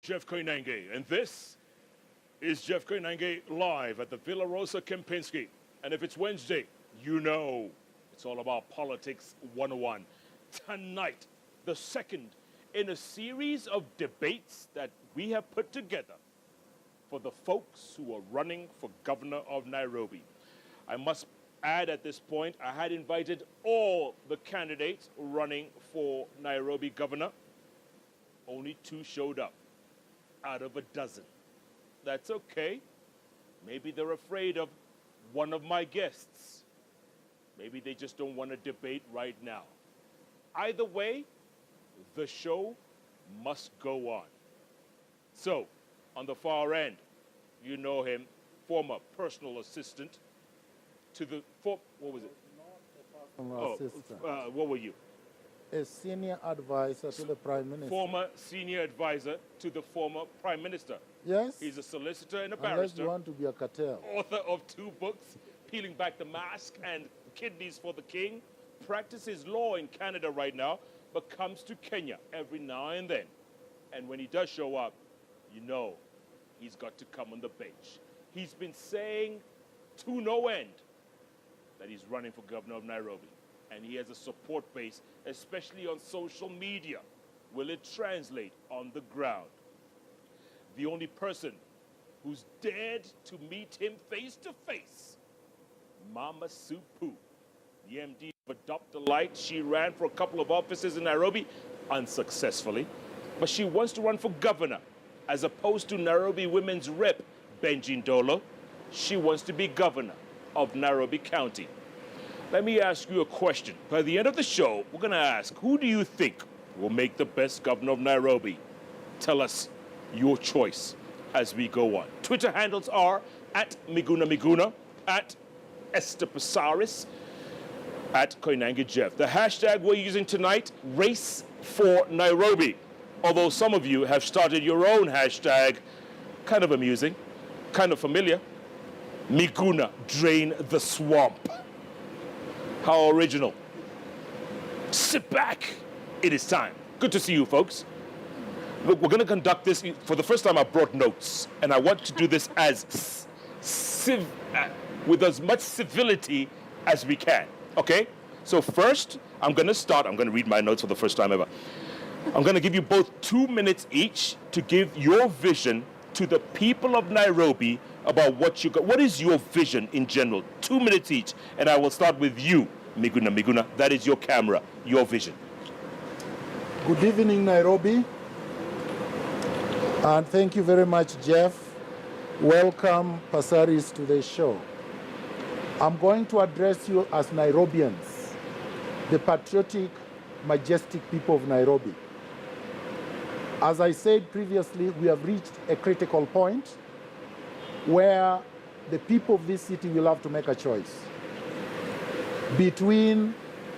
Jeff Koinange, and this is Jeff Koinange live at the Villa Rosa Kempinski. And if it's Wednesday, you know it's all about Politics 101. Tonight, the second in a series of debates that we have put together for the folks who are running for governor of Nairobi. I must add at this point, I had invited all the candidates running for Nairobi governor. Only 2 showed up out of a dozen. That's okay. Maybe they're afraid of one of my guests. Maybe they just don't want to debate right now. Either way, the show must go on. So, on the far end, you know him, former personal assistant to the, what was it? What were you? A senior advisor to the Prime Minister. Former senior advisor to the former Prime Minister. Yes. He's a solicitor and a Unless barrister. you want to be a cartel. Author of 2 books, Peeling Back the Mask and Kidneys for the King. Practices law in Canada right now, but comes to Kenya every now and then. And when he does show up, you know he's got to come on the bench. He's been saying to no end that he's running for governor of Nairobi. And he has a support base, especially on social media. Will it translate on the ground? The only person who's dared to meet him face to face, Mama Supu, the MD of Adopt a Light. She ran for a couple of offices in Nairobi unsuccessfully, but she wants to run for governor. As opposed to Nairobi Women's Rep, Benjin Dolo, she wants to be governor of Nairobi County. Let me ask you a question. By the end of the show, we're going to ask, who do you think will make the best governor of Nairobi? Tell us your choice as we go on. Twitter handles are at Miguna, at Esther Pasaris, at Koinange Jeff. The hashtag we're using tonight, Race for Nairobi. Although some of you have started your own hashtag, kind of amusing, kind of familiar. Miguna, drain the swamp. How original. Sit back. It is time. Good to see you, folks. Look, we're going to conduct this. For the first time, I brought notes, and I want to do this as with as much civility as we can, okay? So first, I'm going to start. I'm going to read my notes for the first time ever. I'm going to give you both 2 minutes each to give your vision to the people of Nairobi about what you got. What is your vision in general? 2 minutes each. And I will start with you, Miguna. That is your camera, your vision. Good evening, Nairobi. And thank you very much, Jeff. Welcome, Pasaris, to the show. I'm going to address you as Nairobians, the patriotic, majestic people of Nairobi. As I said previously, we have reached a critical point where the people of this city will have to make a choice between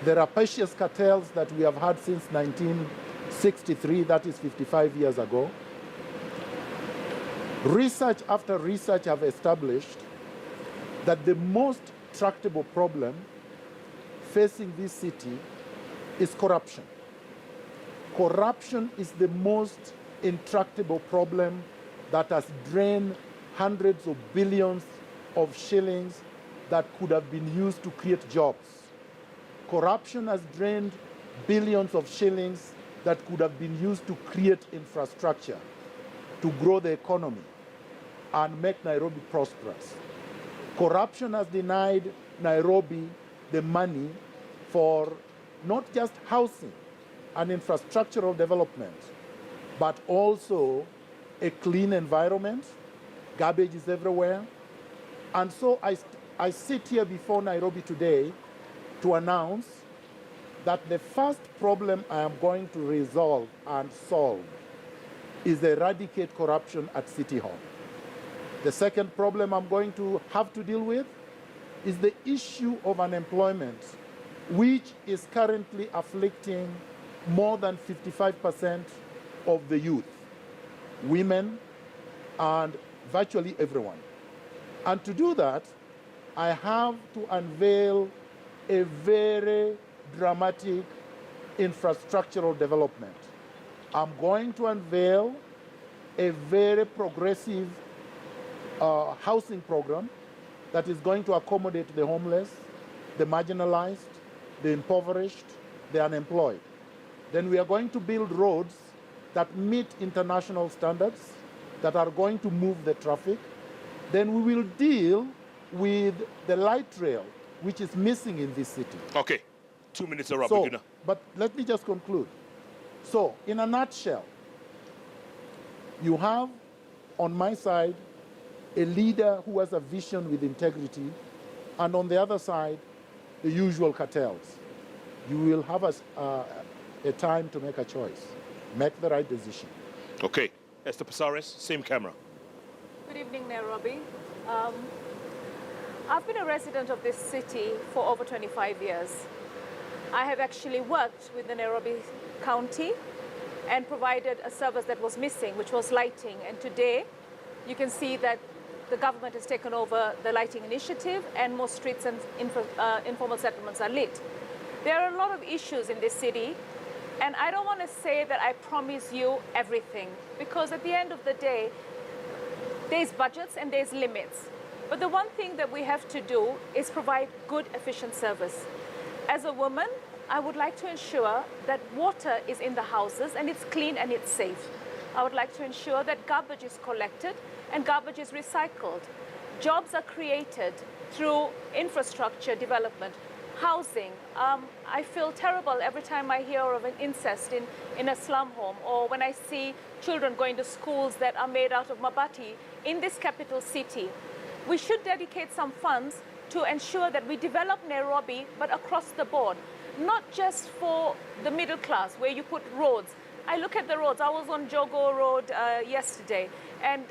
the rapacious cartels that we have had since 1963, that is 55 years ago. Research after research have established that the most tractable problem facing this city is corruption. Corruption is the most intractable problem that has drained hundreds of billions of shillings that could have been used to create jobs. Corruption has drained billions of shillings that could have been used to create infrastructure, to grow the economy, and make Nairobi prosperous. Corruption has denied Nairobi the money for not just housing and infrastructural development, but also a clean environment. Garbage is everywhere. And so I sit here before Nairobi today to announce that the first problem I am going to resolve and solve is eradicate corruption at City Hall. The second problem I'm going to have to deal with is the issue of unemployment, which is currently afflicting more than 55% of the youth, women, and virtually everyone. And to do that, I have to unveil a very dramatic infrastructural development. I'm going to unveil a very progressive housing program that is going to accommodate the homeless, the marginalized, the impoverished, the unemployed. Then we are going to build roads that meet international standards, that are going to move the traffic. Then we will deal with the light rail, which is missing in this city. Okay, 2 minutes are up. So, but let me just conclude. So, in a nutshell, you have on my side a leader who has a vision with integrity, and on the other side, the usual cartels. You will have a time to make a choice. Make the right decision. Okay, Esther Passaris, same camera. Good evening, Nairobi. I've been a resident of this city for over 25 years. I have actually worked with the Nairobi County and provided a service that was missing, which was lighting. And today, you can see that the government has taken over the lighting initiative, and most streets and informal settlements are lit. There are a lot of issues in this city, and I don't want to say that I promise you everything, because at the end of the day, there's budgets and there's limits. But the one thing that we have to do is provide good, efficient service. As a woman, I would like to ensure that water is in the houses and it's clean and it's safe. I would like to ensure that garbage is collected and garbage is recycled. Jobs are created through infrastructure development, housing. I feel terrible every time I hear of an incest in a slum home, or when I see children going to schools that are made out of mabati in this capital city. We should dedicate some funds to ensure that we develop Nairobi, but across the board, not just for the middle class, where you put roads. I look at the roads. I was on Jogo Road yesterday, and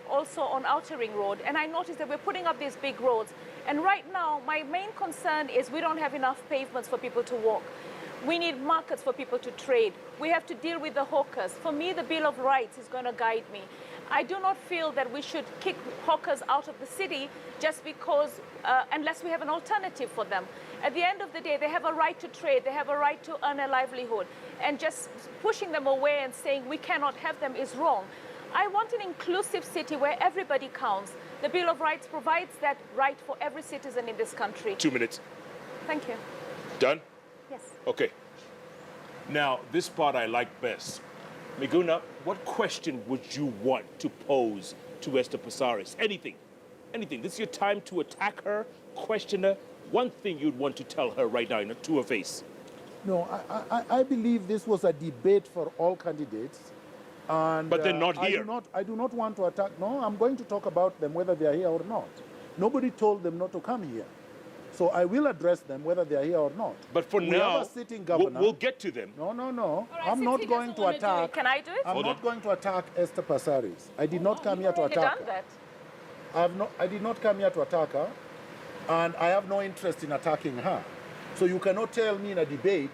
also on Outer Ring Road, and I noticed that we're putting up these big roads. And right now, my main concern is we don't have enough pavements for people to walk. We need markets for people to trade. We have to deal with the hawkers. For me, the Bill of Rights is going to guide me. I do not feel that we should kick hawkers out of the city just because, unless we have an alternative for them. At the end of the day, they have a right to trade, they have a right to earn a livelihood, and just pushing them away and saying we cannot have them is wrong. I want an inclusive city where everybody counts. The Bill of Rights provides that right for every citizen in this country. 2 minutes. Thank you. Done? Yes. Okay. Now, this part I like best. Miguna, what question would you want to pose to Esther Passaris? Anything. Anything. This is your time to attack her, question her. One thing you'd want to tell her right now to her face. No, I believe this was a debate for all candidates. And, but they're not here. I do not want to attack. No, I'm going to talk about them whether they are here or not. Nobody told them not to come here. So I will address them whether they are here or not. But for now, have a sitting governor. We'll get to them. No. Right, I'm not going to attack. Can I do it? I'm not going to attack Esther Passaris. I did not come here to attack her. That. I did not come here to attack her, and I have no interest in attacking her. So you cannot tell me in a debate,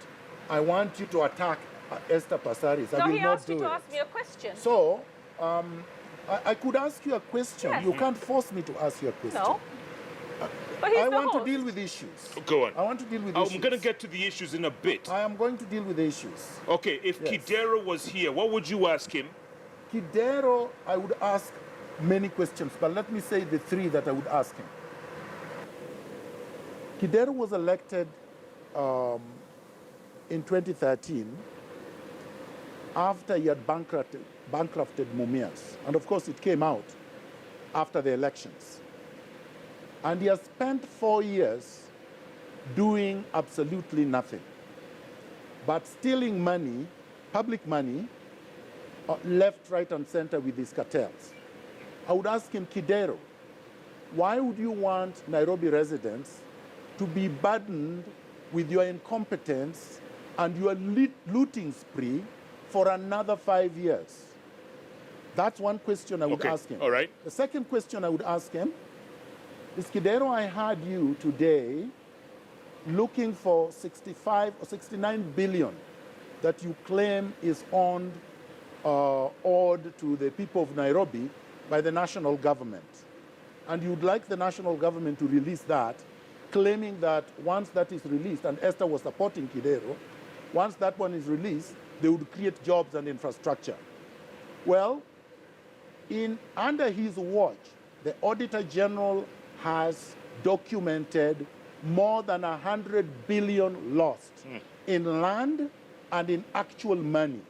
I want you to attack Esther Passaris. I will not do it. No, he asked you to ask me a question. So, I could ask you a question. Yes. You can't force me to ask you a question. No. But he's I the want host. to deal with issues. Go on. I want to deal with issues. I'm going to get to the issues in a bit. I am going to deal with the issues. Okay, if Yes. Kidero was here, what would you ask him? Kidero, I would ask many questions, but let me say the three that I would ask him. Kidero was elected in 2013 after he had bankrupted Mumias. And of course, it came out after the elections. And he has spent 4 years doing absolutely nothing, but stealing money, public money, left, right, and center with these cartels. I would ask him, Kidero, why would you want Nairobi residents to be burdened with your incompetence and your looting spree for another 5 years? That's one question I would ask him. All right. The second question I would ask him is, Kidero, I heard you today looking for 65 or 69 billion that you claim is owed to the people of Nairobi by the national government. And you'd like the national government to release that, claiming that once that is released, and Esther was supporting Kidero, once that one is released, they would create jobs and infrastructure. Well, under his watch, the Auditor General has documented more than 100 billion lost in land and in actual money.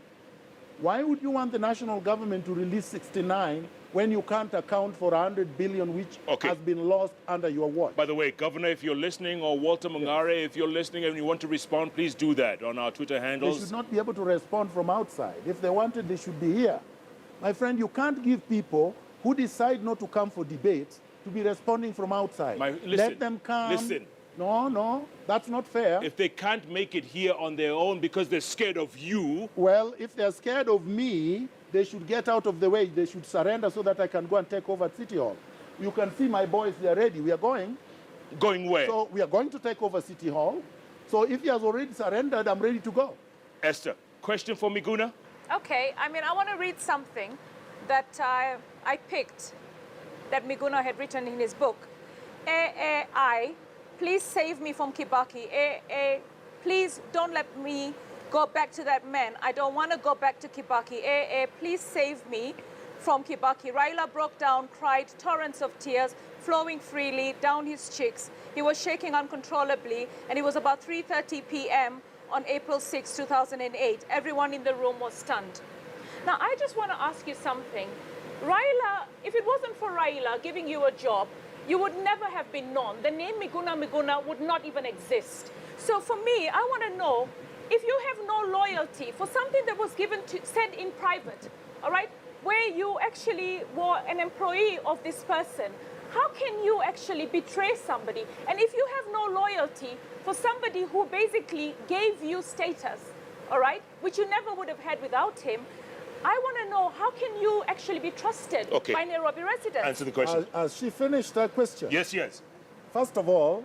Why would you want the national government to release 69 when you can't account for 100 billion which has been lost under your watch? By the way, Governor, if you're listening, or Walter Mungare, if you're listening and you want to respond, please do that on our Twitter handles. They should not be able to respond from outside. If they wanted, they should be here. My friend, you can't give people who decide not to come for debates to be responding from outside. Let them come. Listen. No, that's not fair. If they can't make it here on their own because they're scared of you. Well, if they're scared of me, they should get out of the way. They should surrender so that I can go and take over City Hall. You can see my boys, they are ready. We are going. Going where? So we are going to take over City Hall. So if he has already surrendered, I'm ready to go. Esther, question for Miguna? Okay, I mean, I want to read something that I picked that Miguna had written in his book. AAI, please save me from Kibaki. Please don't let me go back to that man. I don't want to go back to Kibaki. Please save me from Kibaki. Raila broke down, cried torrents of tears flowing freely down his cheeks. He was shaking uncontrollably, and it was about 3:30 p.m. on April 6, 2008. Everyone in the room was stunned. Now, I just want to ask you something. Raila, if it wasn't for Raila giving you a job, you would never have been known. The name Miguna would not even exist. So for me, I want to know, if you have no loyalty for something that was said in private, all right, where you actually were an employee of this person, how can you actually betray somebody? And if you have no loyalty for somebody who basically gave you status, all right, which you never would have had without him, I want to know, how can you actually be trusted by Nairobi residents? Answer the question. Has she finished her question? Yes. First of all,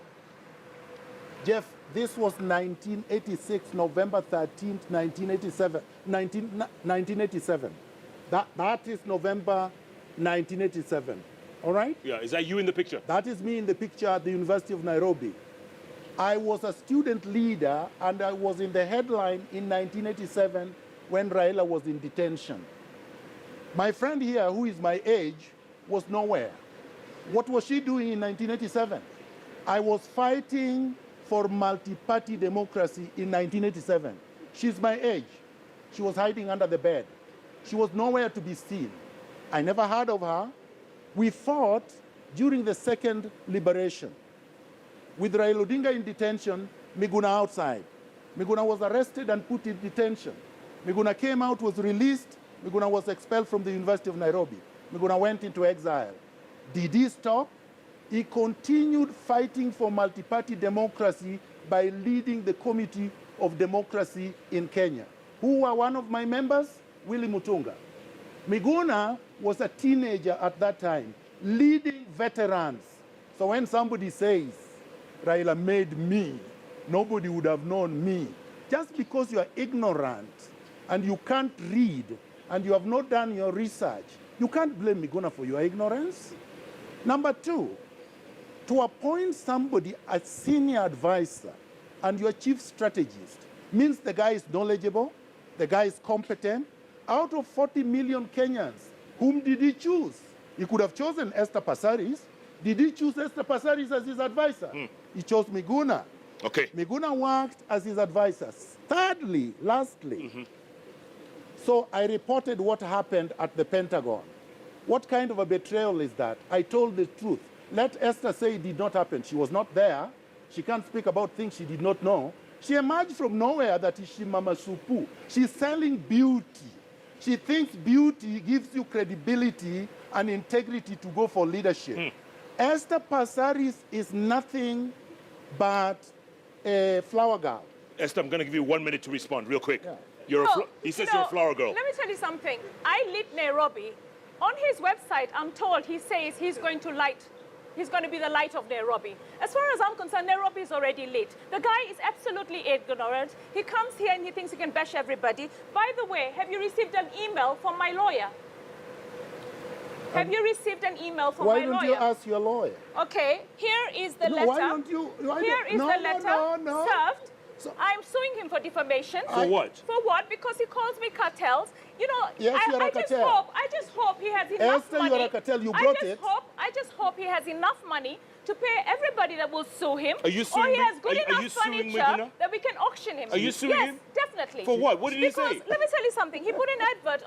Jeff, this was 1986, November 13th, 1987. 1987. That is November 1987. All right? Yeah, is that you in the picture? That is me in the picture at the University of Nairobi. I was a student leader, and I was in the headline in 1987 when Raila was in detention. My friend here, who is my age, was nowhere. What was she doing in 1987? I was fighting for multi-party democracy in 1987. She's my age. She was hiding under the bed. She was nowhere to be seen. I never heard of her. We fought during the second liberation. With Raila Odinga in detention, Miguna outside. Miguna was arrested and put in detention. Miguna came out, was released. Miguna was expelled from the University of Nairobi. Miguna went into exile. Did he stop? He continued fighting for multi-party democracy by leading the Committee of Democracy in Kenya. Who were one of my members? Willy Mutunga. Miguna was a teenager at that time, leading veterans. So when somebody says, Raila made me, nobody would have known me. Just because you are ignorant and you can't read and you have not done your research, you can't blame Miguna for your ignorance. Number two, to appoint somebody as senior advisor and your chief strategist means the guy is knowledgeable, the guy is competent. Out of 40 million Kenyans, whom did he choose? He could have chosen Esther Passaris. Did he choose Esther Passaris as his advisor? He chose Miguna. Okay. Miguna worked as his advisor. Thirdly, lastly, so I reported what happened at the Pentagon. What kind of a betrayal is that? I told the truth. Let Esther say it did not happen. She was not there. She can't speak about things she did not know. She emerged from nowhere that is she Mama Supu. She's selling beauty. She thinks beauty gives you credibility and integrity to go for leadership. Esther Passaris is nothing but a flower girl. Esther, I'm going to give you 1 minute to respond real quick. Yeah. He says you're a flower girl. Let me tell you something. I lit Nairobi. On his website, I'm told he says he's going to be the light of Nairobi. As far as I'm concerned, Nairobi is already lit. The guy is absolutely ignorant. He comes here and he thinks he can bash everybody. By the way, have you received an email from my lawyer? Have you received an email from my lawyer? Why don't you ask your lawyer? Okay, here is the letter. Why don't you? Here is the letter served. I'm suing him for defamation. For what? For what? Because he calls me cartels. You know, Yes, you're a cartel. I just hope he has enough Esther, money. you're a cartel. You brought it. I just hope he has enough money to pay everybody that will sue him. Are you suing Or he me? has good Are you enough suing furniture Meguna? that we can auction him. Are you suing yes, him? Definitely. For what? What did he say? Because let me tell you something. He put an advert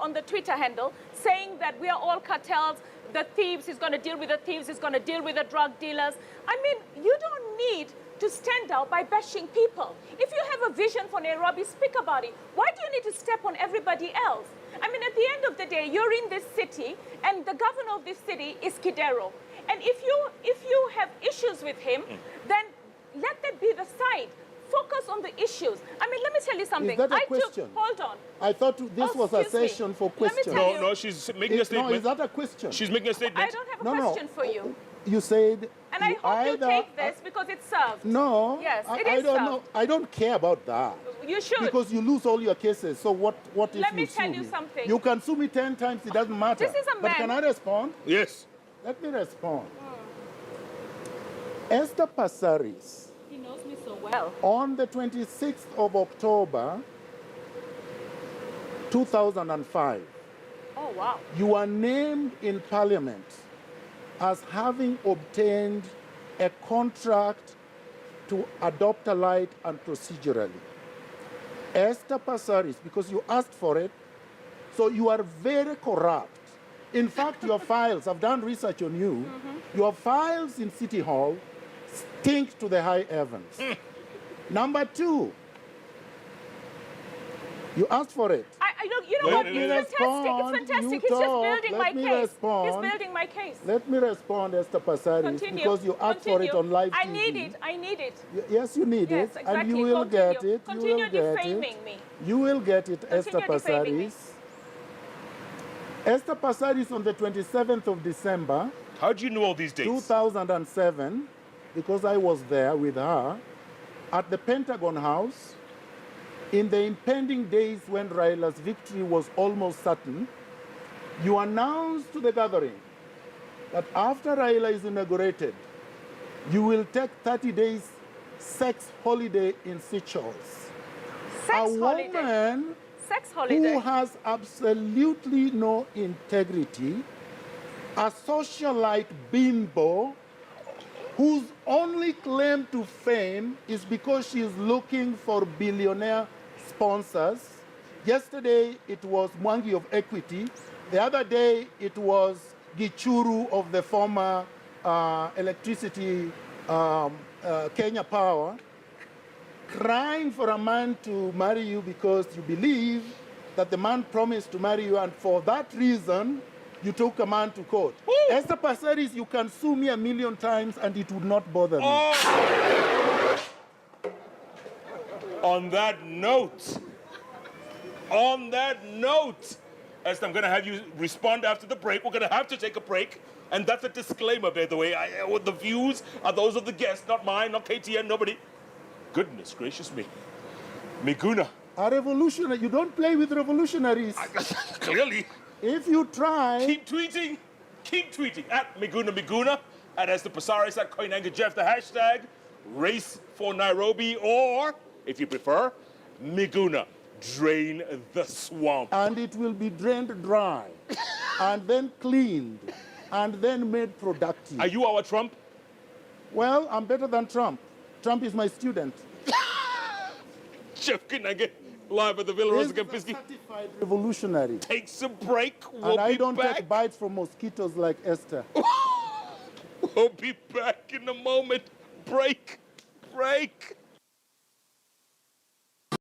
on the Twitter handle saying that we are all cartels. The thieves, he's going to deal with the thieves, he's going to deal with the drug dealers. I mean, you don't need to stand out by bashing people. If you have a vision for Nairobi, speak about it. Why do you need to step on everybody else? I mean, at the end of the day, you're in this city, and the governor of this city is Kidero. And if you have issues with him, then let that be the side. Focus on the issues. I mean, let me tell you something. Is that a question? Hold on. I thought this was a excuse me. session for Let me questions. tell you. No, she's making a statement. No, is that a question? She's making a statement. I don't have a question for you. You said. And I hope you take this because it's served. No. Yes, it I is don't served. know. I don't care about that. You should. Because you lose all your cases. So what if Let me you tell sue you me? something. You can sue me 10 times. It doesn't matter. This is a But man- can I respond? Yes. Let me respond. Esther Passaris, He knows me so well. on the 26th of October, 2005, Oh, wow. you were named in Parliament as having obtained a contract to adopt a light and procedurally. Esther Passaris, because you asked for it, so you are very corrupt. In fact, your files, I've done research on you, your files in City Hall stink to the high heavens. Number two, you asked for it. You know what? Let me It's fantastic. It's fantastic. You He's just talk. building Let my me case. respond. He's building my case. Let me respond, Esther Passaris, Continue. because you asked for it on live TV. I need it. I need it. Yes, you need Yes, it, exactly. and you will get Continue. it. Continue you will get defaming it. me. You will get it, Esther defaming me. Passaris. Esther Passaris on the 27th of December, How do you know all these dates? 2007, because I was there with her, at the Pentagon House, in the impending days when Raila's victory was almost certain, you announced to the gathering that after Raila is inaugurated, you will take 30 days sex holiday in Seychelles. Sex A holiday. woman Sex holiday. who has absolutely no integrity, a socialite bimbo whose only claim to fame is because she is looking for billionaire sponsors. Yesterday it was Mwangi of Equity. The other day it was Gichuru of the former electricity Kenya Power, crying for a man to marry you because you believe that the man promised to marry you, and for that reason you took a man to court. Esther Passaris, you can sue me 1,000,000 times and it would not bother me. On that note, Esther, I'm going to have you respond after the break. We're going to have to take a break. And that's a disclaimer, by the way. The views are those of the guests, not mine, not KTN, nobody. Goodness gracious me. Meguna. A revolutionary, you don't play with revolutionaries. Clearly. If you try, Keep tweeting. Keep tweeting at Meguna, at Esther Passaris, at Koinange Jeff, the hashtag Race for Nairobi, or, if you prefer, Meguna, drain the swamp. and it will be drained dry, and then cleaned, and then made productive. Are you our Trump? Well, I'm better than Trump. Trump is my student. Jeff Koinange, live at the Villa Rosa He's a Kempinski. certified revolutionary. Takes a break. We'll And I be don't back. take bites from mosquitoes like Esther. We'll be back in a moment. Break.